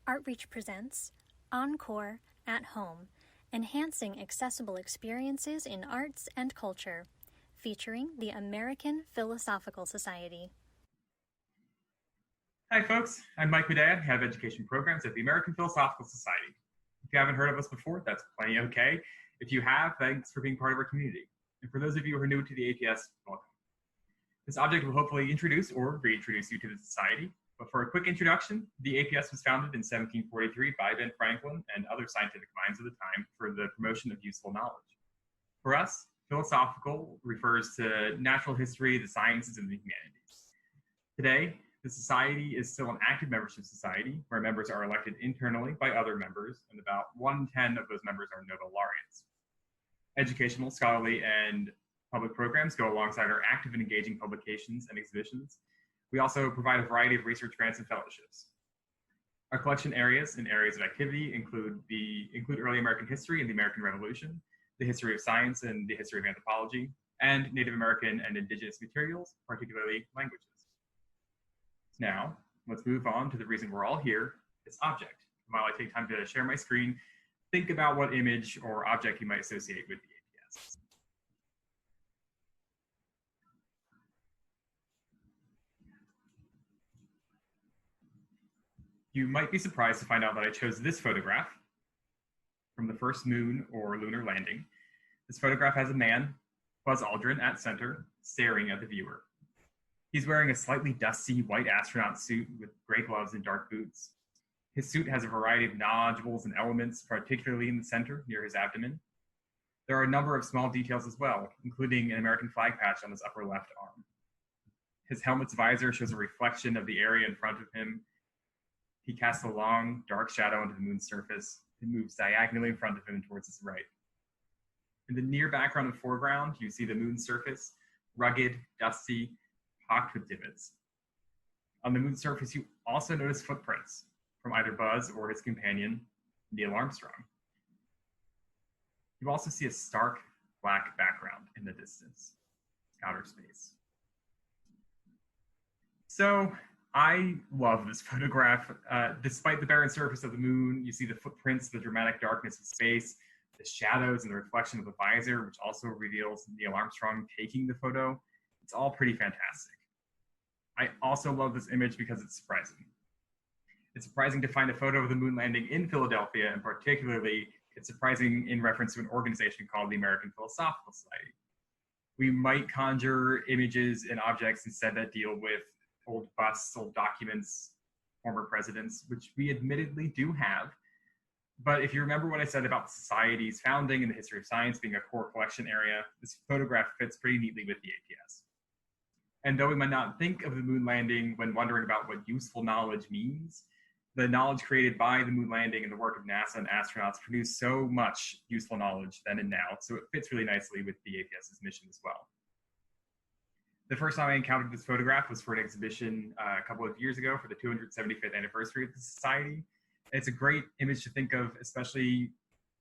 Artreach presents ENCORE at Home, Enhancing Accessible Experiences in Arts and Culture, featuring the American Philosophical Society. Hi folks, I'm Mike Medea, Head of Education Programs at the American Philosophical Society. If you haven't heard of us before, that's plenty okay. If you have, thanks for being part of our community. And for those of you who are new to the APS, welcome. This object will hopefully introduce or reintroduce you to the society. But for a quick introduction, the APS was founded in 1743 by Ben Franklin and other scientific minds of the time for the promotion of useful knowledge. For us, philosophical refers to natural history, the sciences, and the humanities. Today, the society is still an active membership society where members are elected internally by other members, and about 1 in 10 of those members are Nobel laureates. Educational, scholarly, and public programs go alongside our active and engaging publications and exhibitions. We also provide a variety of research grants and fellowships. Our collection areas and areas of activity include early American history and the American Revolution, the history of science and the history of anthropology, and Native American and indigenous materials, particularly languages. Now, let's move on to the reason we're all here, this object. While I take time to share my screen, think about what image or object you might associate with the APS. You might be surprised to find out that I chose this photograph from the first moon or lunar landing. This photograph has a man, Buzz Aldrin, at center, staring at the viewer. He's wearing a slightly dusty white astronaut suit with gray gloves and dark boots. His suit has a variety of nodules and elements, particularly in the center near his abdomen. There are a number of small details as well, including an American flag patch on his upper left arm. His helmet's visor shows a reflection of the area in front of him. He casts a long, dark shadow onto the moon's surface. It moves diagonally in front of him towards his right. In the near background and foreground, you see the moon's surface, rugged, dusty, pocked with divots. On the moon's surface, you also notice footprints from either Buzz or his companion, Neil Armstrong. You also see a stark black background in the distance, outer space. So, I love this photograph. Despite the barren surface of the moon, you see the footprints, the dramatic darkness of space, the shadows and the reflection of the visor, which also reveals Neil Armstrong taking the photo. It's all pretty fantastic. I also love this image because it's surprising. It's surprising to find a photo of the moon landing in Philadelphia, and particularly, it's surprising in reference to an organization called the American Philosophical Society. We might conjure images and objects instead that deal with old busts, old documents, former presidents, which we admittedly do have. But if you remember what I said about the society's founding and the history of science being a core collection area, this photograph fits pretty neatly with the APS. And though we might not think of the moon landing when wondering about what useful knowledge means, the knowledge created by the moon landing and the work of NASA and astronauts produced so much useful knowledge then and now, so it fits really nicely with the APS's mission as well. The first time I encountered this photograph was for an exhibition a couple of years ago for the 275th anniversary of the Society. It's a great image to think of, especially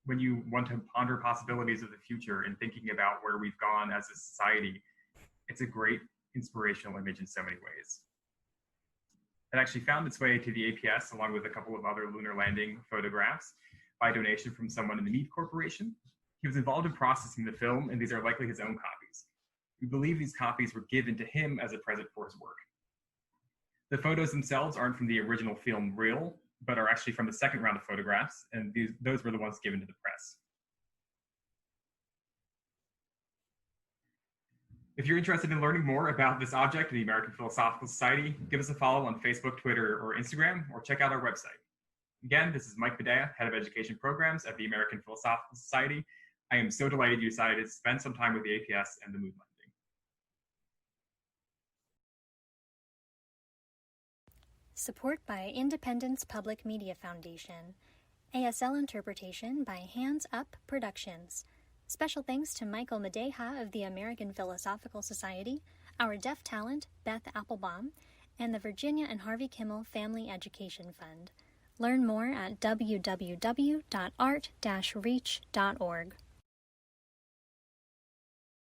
when you want to ponder possibilities of the future and thinking about where we've gone as a society. It's a great inspirational image in so many ways. It actually found its way to the APS along with a couple of other lunar landing photographs by donation from someone in the Mead Corporation. He was involved in processing the film, and these are likely his own copies. We believe these copies were given to him as a present for his work. The photos themselves aren't from the original film reel, but are actually from the second round of photographs, and those were the ones given to the press. If you're interested in learning more about this object in the American Philosophical Society, give us a follow on Facebook, Twitter, or Instagram, or check out our website. Again, this is Mike Medea, Head of Education Programs at the American Philosophical Society. I am so delighted you decided to spend some time with the APS and the moon landing. Support by Independence Public Media Foundation. ASL interpretation by Hands Up Productions. Special thanks to Michael Medea of the American Philosophical Society, our deaf talent, Beth Applebaum, and the Virginia and Harvey Kimmel Family Education Fund. Learn more at www.art-reach.org.